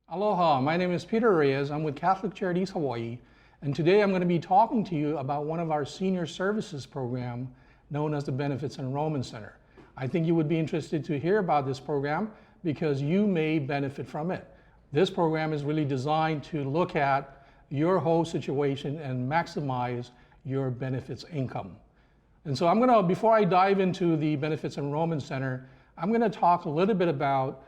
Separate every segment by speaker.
Speaker 1: Aloha, my name is Peter Reyes. I'm with Catholic Charities Hawai'i, and today I'm going to be talking to you about one of our senior services program known as the Benefits Enrollment Center. I think you would be interested to hear about this program because you may benefit from it. This program is really designed to look at your whole situation and maximize your benefits income. And so before I dive into the Benefits Enrollment Center, I'm going to talk a little bit about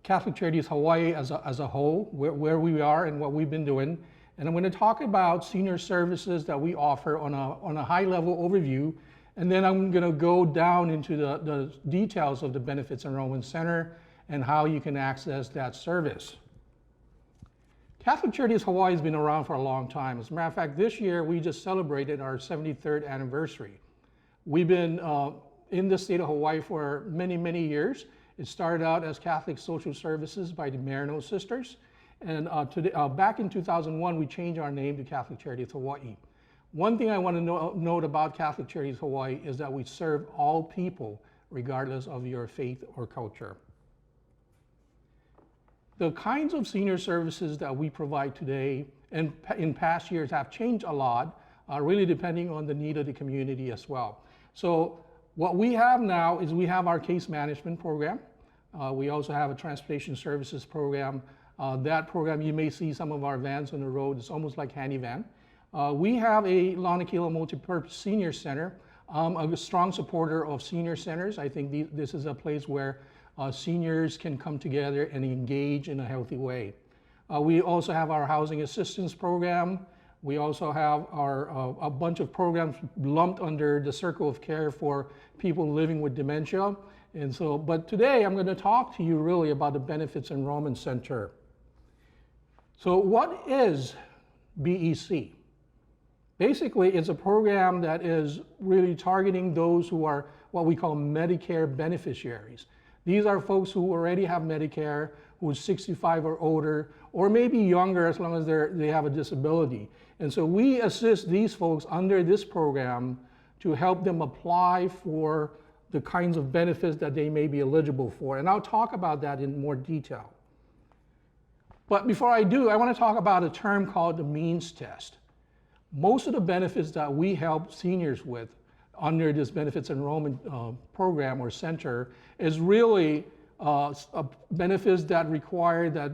Speaker 1: Catholic Charities Hawai'i as a whole, where we are and what we've been doing. And I'm going to talk about senior services that we offer on a high level overview. And then I'm going to go down into the details of the Benefits Enrollment Center and how you can access that service. Catholic Charities Hawai'i has been around for a long time. As a matter of fact, this year we just celebrated our 73rd anniversary. We've been in the state of Hawaii for many, many years. It started out as Catholic Social Services by the Marino Sisters. And back in 2001, we changed our name to Catholic Charities Hawai'i. One thing I want to note about Catholic Charities Hawai'i is that we serve all people, regardless of your faith or culture. The kinds of senior services that we provide today and in past years have changed a lot, really depending on the need of the community as well. So what we have now is we have our case management program. We also have a transportation services program. That program, you may see some of our vans on the road. It's almost like handy van. We have a Lanakila Multipurpose Senior Center. I'm a strong supporter of senior centers. I think this is a place where seniors can come together and engage in a healthy way. We also have our housing assistance program. We also have a bunch of programs lumped under the circle of care for people living with dementia. And so, but today I'm going to talk to you really about the Benefits Enrollment Center. So what is BEC? Basically, it's a program that is really targeting those who are what we call Medicare beneficiaries. These are folks who already have Medicare, who are 65 or older, or maybe younger as long as they have a disability. And so we assist these folks under this program to help them apply for the kinds of benefits that they may be eligible for. And I'll talk about that in more detail. But before I do, I want to talk about a term called the means test. Most of the benefits that we help seniors with under this benefits enrollment program or center is really benefits that require that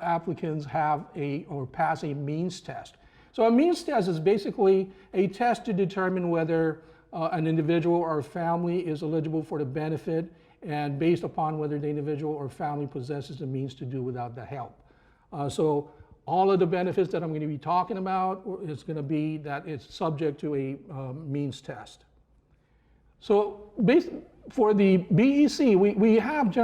Speaker 1: applicants have or pass a means test. So a means test is basically a test to determine whether an individual or family is eligible for the benefit, and based upon whether the individual or family possesses the means to do without the help. So all of the benefits that I'm going to be talking about is going to be that it's subject to a means test. So for the BEC, we have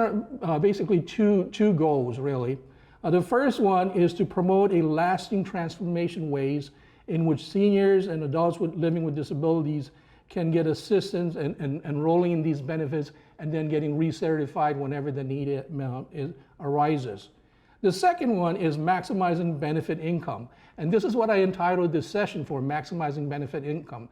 Speaker 1: basically two goals, really. The first one is to promote a lasting transformation ways in which seniors and adults living with disabilities can get assistance and enrolling in these benefits and then getting recertified whenever the need arises. The second one is maximizing benefit income. And this is what I entitled this session for, maximizing benefit income.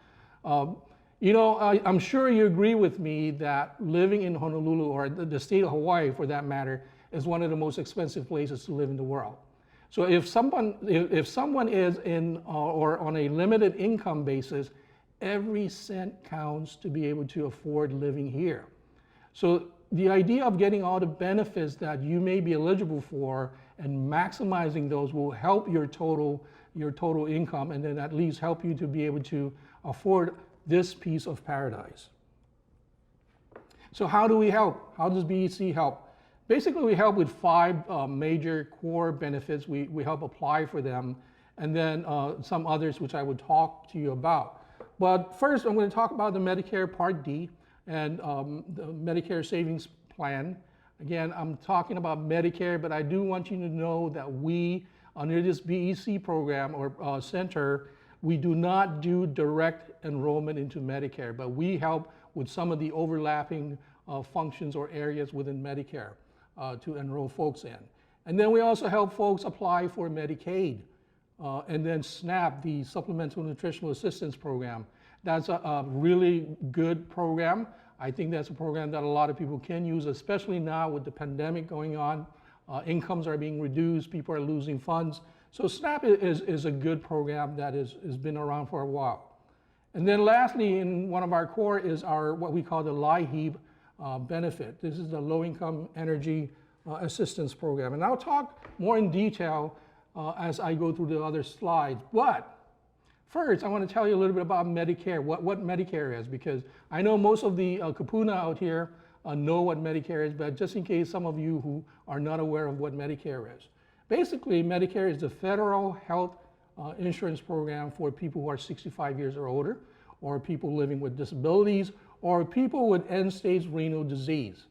Speaker 1: You know, I'm sure you agree with me that living in Honolulu, or the state of Hawaii for that matter, is one of the most expensive places to live in the world. So if someone is in or on a limited income basis, every cent counts to be able to afford living here. So the idea of getting all the benefits that you may be eligible for and maximizing those will help your total income, and then at least help you to be able to afford this piece of paradise. So how do we help? How does BEC help? Basically, we help with 5 major core benefits. We help apply for them, and then some others which I would talk to you about. But first, I'm going to talk about the Medicare Part D and the Medicare Savings Plan. Again, I'm talking about Medicare, but I do want you to know that we, under this BEC program or center, we do not do direct enrollment into Medicare, but we help with some of the overlapping functions or areas within Medicare to enroll folks in. And then we also help folks apply for Medicaid and then SNAP, the Supplemental Nutritional Assistance Program. That's a really good program. I think that's a program that a lot of people can use, especially now with the pandemic going on. incomes are being reduced, people are losing funds. So SNAP is a good program that has been around for a while. And then lastly, in one of our core is our what we call the LIHEAP benefit. This is the Low Income Energy Assistance Program. And I'll talk more in detail as I go through the other slides. But first, I want to tell you a little bit about Medicare, what Medicare is, because I know most of the kapuna out here know what Medicare is, but just in case some of you who are not aware of what Medicare is. Basically, Medicare is the federal health insurance program for people who are 65 years or older, or people living with disabilities, or people with end-stage renal disease.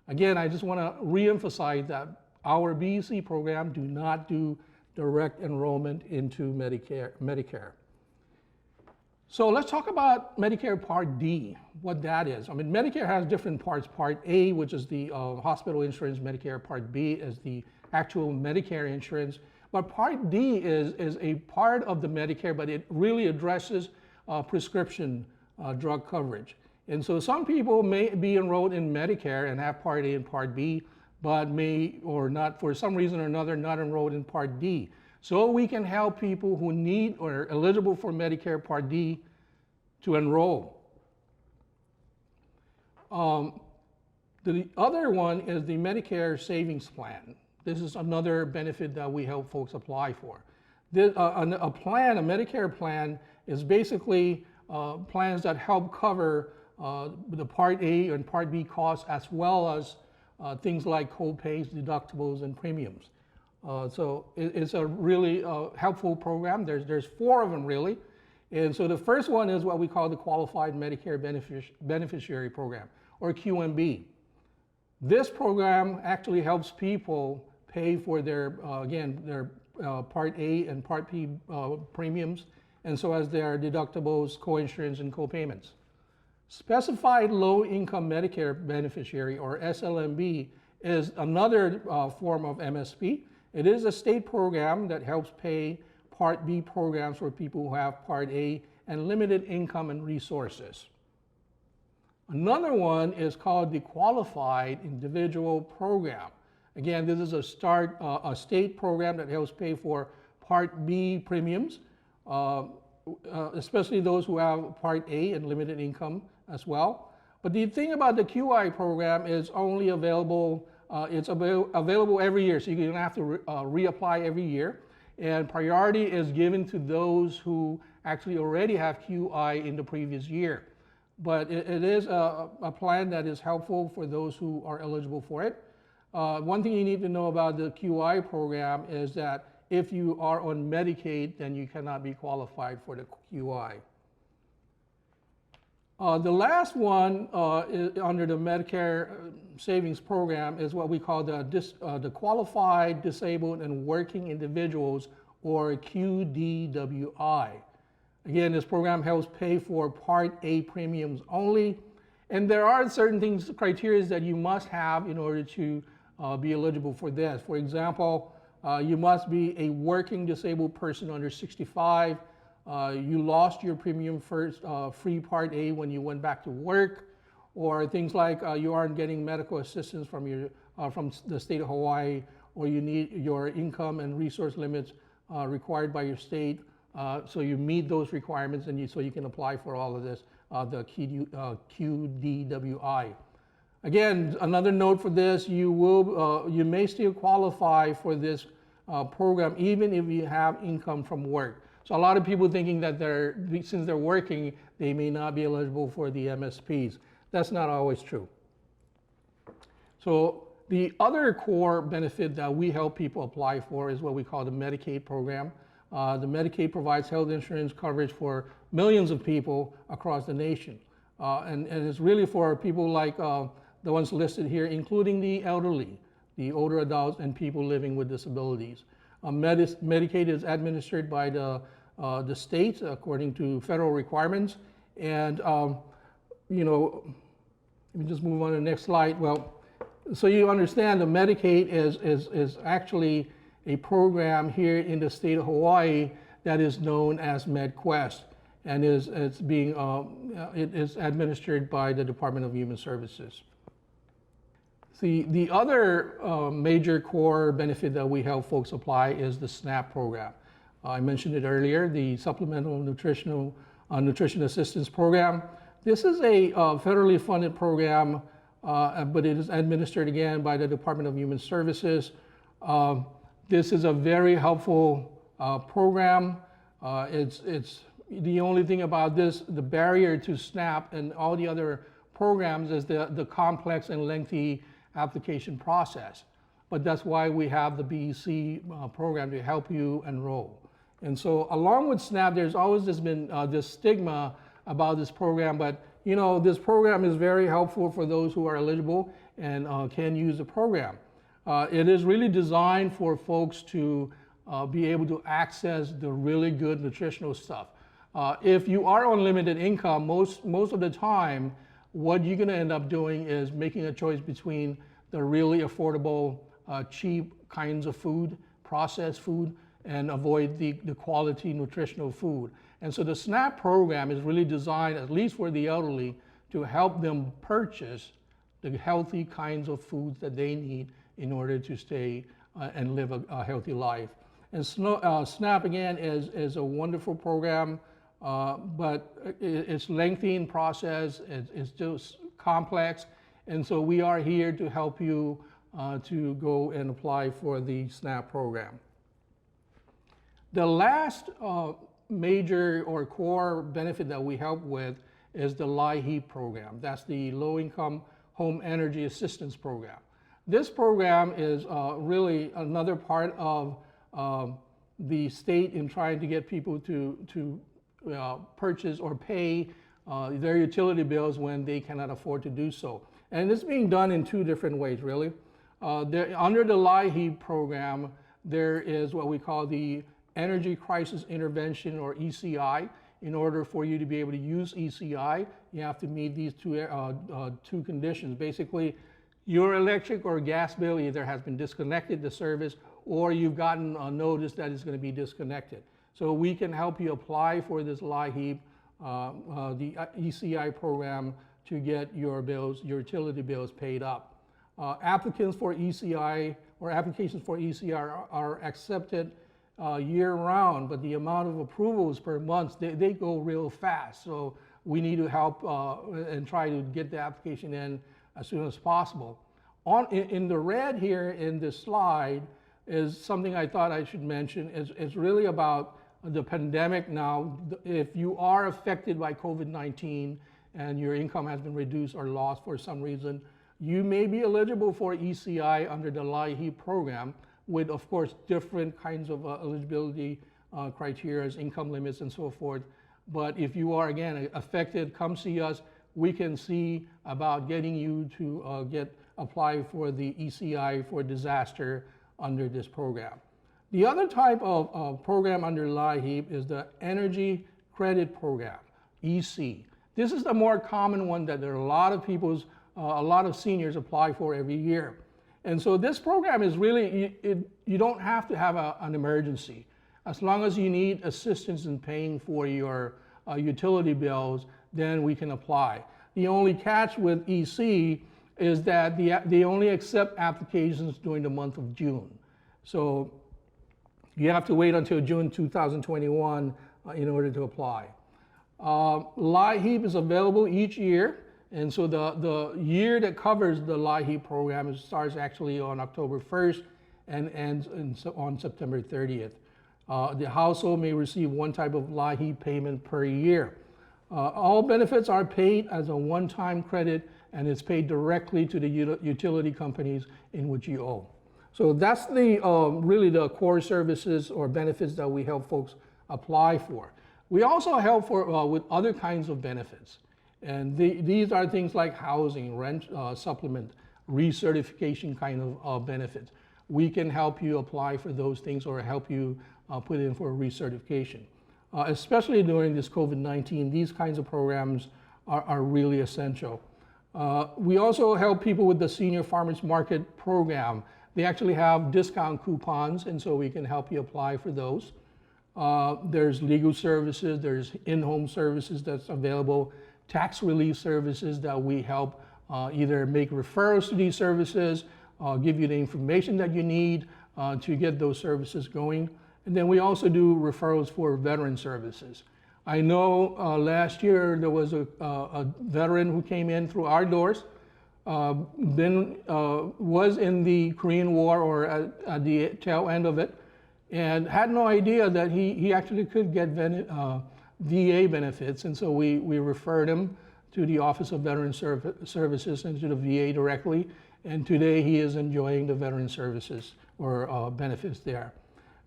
Speaker 1: Again, I just want to re-emphasize that our BEC program do not do direct enrollment into Medicare. So let's talk about Medicare Part D, what that is. I mean, Medicare has different parts. Part A, which is the hospital insurance. Medicare Part B is the actual Medicare insurance. But Part D is a part of the Medicare, but it really addresses prescription drug coverage. And so some people may be enrolled in Medicare and have Part A and Part B, but may or not, for some reason or another, not enrolled in Part D. So we can help people who need or are eligible for Medicare Part D to enroll. The other one is the Medicare Savings Plan. This is another benefit that we help folks apply for. A Medicare plan, is basically plans that help cover the Part A and Part B costs, as well as things like co-pays, deductibles, and premiums. So it's a really helpful program. There's 4 of them really. And so the first one is what we call the Qualified Medicare Beneficiary Program, or QMB. This program actually helps people pay for their, their Part A and Part B premiums, and so as their deductibles, co-insurance, and co-payments. Specified Low-Income Medicare Beneficiary, or SLMB, is another form of MSP. It is a state program that helps pay Part B programs for people who have Part A and limited income and resources. Another one is called the Qualified Individual Program. Again, this is a state program that helps pay for Part B premiums, especially those who have Part A and limited income as well. But the thing about the QI program is only available, it's available every year, so you're gonna have to reapply every year. And priority is given to those who actually already have QI in the previous year. But it is a plan that is helpful for those who are eligible for it. One thing you need to know about the QI program is that if you are on Medicaid, then you cannot be qualified for the QI. The last one is under the Medicare Savings Program is what we call the Qualified Disabled and Working Individuals, or QDWI. Again, this program helps pay for Part A premiums only, and there are certain things, criteria that you must have in order to be eligible for this. For example, you must be a working disabled person under 65. You lost your premium first free Part A when you went back to work, or things like you aren't getting medical assistance from the state of Hawaii, or you need your income and resource limits required by your state, so you meet those requirements, and so you can apply for all of this, the QDWI. Again, another note for this, you may still qualify for this program even if you have income from work. So a lot of people thinking that since they're working, they may not be eligible for the MSPs. That's not always true. So the other core benefit that we help people apply for is what we call the Medicaid program. The Medicaid provides health insurance coverage for millions of people across the nation. And it's really for people like the ones listed here, including the elderly, the older adults, and people living with disabilities. Medicaid is administered by the states according to federal requirements. And, you know, let me just move on to the next slide. Well, so you understand the Medicaid is actually a program here in the state of Hawaii that is known as MedQuest, and it is administered by the Department of Human Services. The other major core benefit that we help folks apply is the SNAP program. I mentioned it earlier, the Supplemental Nutrition Assistance Program. This is a federally funded program, but it is administered again by the Department of Human Services. This is a very helpful program. It's the only thing about this, the barrier to SNAP and all the other programs is the complex and lengthy application process. But that's why we have the BEC program to help you enroll. And so along with SNAP, there's always been this stigma about this program, but you know, this program is very helpful for those who are eligible and can use the program. It is really designed for folks to be able to access the really good nutritional stuff. If you are on limited income, most of the time, what you're gonna end up doing is making a choice between the really affordable, cheap kinds of food, processed food, and avoid the quality nutritional food. And so the SNAP program is really designed, at least for the elderly, to help them purchase the healthy kinds of foods that they need in order to stay and live a healthy life. And SNAP, again, is a wonderful program, but it's lengthy in process, it's just complex, and so we are here to help you to go and apply for the SNAP program. The last major or core benefit that we help with is the LIHEAP program. That's the Low Income Home Energy Assistance Program. This program is really another part of the state in trying to get people to purchase or pay their utility bills when they cannot afford to do so. And it's being done in two different ways, really. Under the LIHEAP program, there is what we call the Energy Crisis Intervention, or ECI. In order for you to be able to use ECI, you have to meet these two conditions. Basically, your electric or gas bill either has been disconnected, the service, or you've gotten a notice that it's going to be disconnected. So we can help you apply for this LIHEAP, the ECI program, to get your bills, your utility bills paid up. Applicants for ECI or applications for ECI are accepted year-round, but the amount of approvals per month, they go real fast. So we need to help and try to get the application in as soon as possible. In the red here in this slide is something I thought I should mention. It's really about the pandemic now. If you are affected by COVID-19 and your income has been reduced or lost for some reason, you may be eligible for ECI under the LIHEAP program, with, of course, different kinds of eligibility criteria, income limits, and so forth. But if you are, again, affected, come see us. We can see about getting you to apply for the ECI for disaster under this program. The other type of program under LIHEAP is the Energy Credit Program, EC. This is the more common one that there are a lot of seniors apply for every year. And so this program is really, you don't have to have an emergency. As long as you need assistance in paying for your utility bills, then we can apply. The only catch with EC is that they only accept applications during the month of June. So you have to wait until June 2021 in order to apply. LIHEAP is available each year. And so the year that covers the LIHEAP program starts actually on October 1st and ends on September 30th. The household may receive one type of LIHEAP payment per year. All benefits are paid as a one-time credit, and it's paid directly to the utility companies in which you owe. So that's really the core services or benefits that we help folks apply for. We also help with other kinds of benefits. And these are things like housing, rent supplement, recertification kind of benefits. We can help you apply for those things or help you put in for a recertification. Especially during this COVID-19, these kinds of programs are really essential. We also help people with the Senior Farmers Market program. They actually have discount coupons, and so we can help you apply for those. There's legal services, there's in-home services that's available, tax relief services that we help either make referrals to these services, give you the information that you need to get those services going. And then we also do referrals for veteran services. I know last year there was a veteran who came in through our doors, was in the Korean War or at the tail end of it, and had no idea that he actually could get VA benefits. And so we referred him to the Office of Veteran Services and to the VA directly. And today he is enjoying the veteran services or benefits there.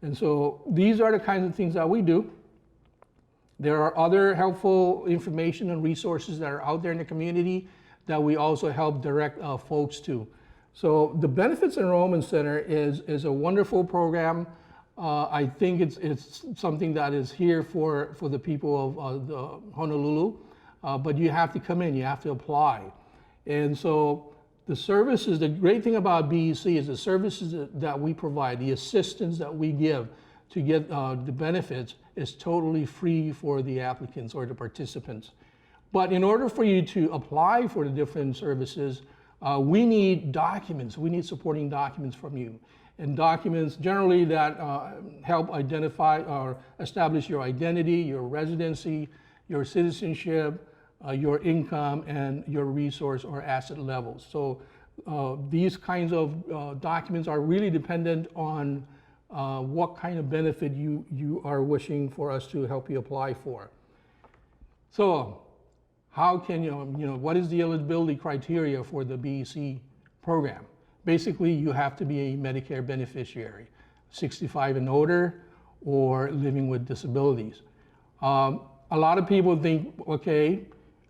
Speaker 1: And so these are the kinds of things that we do. There are other helpful information and resources that are out there in the community that we also help direct folks to. So the Benefits Enrollment Center is a wonderful program. I think it's something that is here for the people of Honolulu, but you have to come in, you have to apply. And so the services, the great thing about BEC is the services that we provide, the assistance that we give to get the benefits is totally free for the applicants or the participants. But in order for you to apply for the different services, we need documents. We need supporting documents from you. And documents generally that help identify or establish your identity, your residency, your citizenship, your income, and your resource or asset levels. So these kinds of documents are really dependent on what kind of benefit you are wishing for us to help you apply for. So how can what is the eligibility criteria for the BEC program? Basically, you have to be a Medicare beneficiary, 65 and older, or living with disabilities. A lot of people think, okay,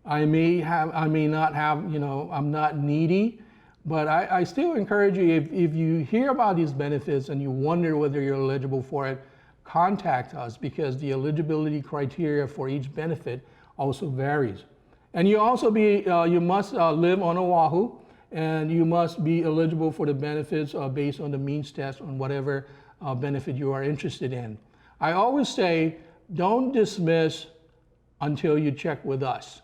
Speaker 1: I may not have, I'm not needy, but I still encourage you, if you hear about these benefits and you wonder whether you're eligible for it, contact us, because the eligibility criteria for each benefit also varies. And you also you must live on Oahu, and you must be eligible for the benefits based on the means test on whatever benefit you are interested in. I always say, don't dismiss until you check with us,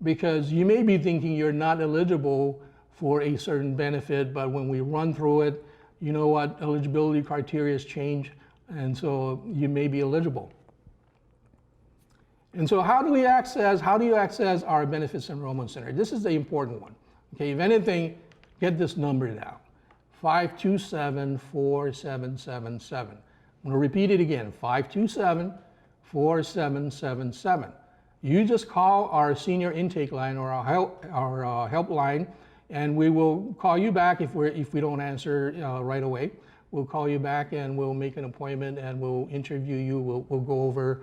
Speaker 1: because you may be thinking you're not eligible for a certain benefit, but when we run through it, you know what, eligibility criteria has changed, and so you may be eligible. And so how do you access our Benefits Enrollment Center? This is the important one. Okay, if anything, get this number down, 527-4777. I'm gonna repeat it again, 527-4777. You just call our senior intake line or our helpline, and we will call you back if we don't answer right away. We'll call you back and we'll make an appointment and we'll interview you. We'll go over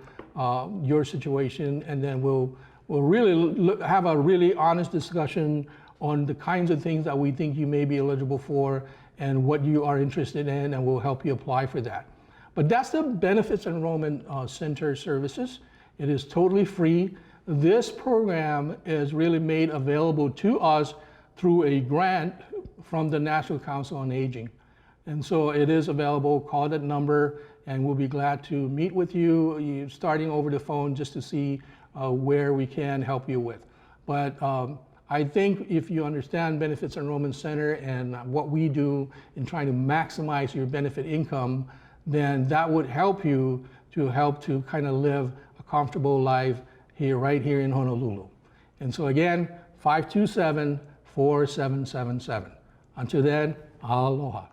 Speaker 1: your situation, and then we'll really have a really honest discussion on the kinds of things that we think you may be eligible for and what you are interested in, and we'll help you apply for that. But that's the Benefits Enrollment Center services. It is totally free. This program is really made available to us through a grant from the National Council on Aging. And so it is available. Call that number and we'll be glad to meet with you, starting over the phone, just to see where we can help you with. But I think if you understand Benefits Enrollment Center and what we do in trying to maximize your benefit income, then that would help you to kind of live a comfortable life right here in Honolulu. And so again, 527-4777. Until then, aloha.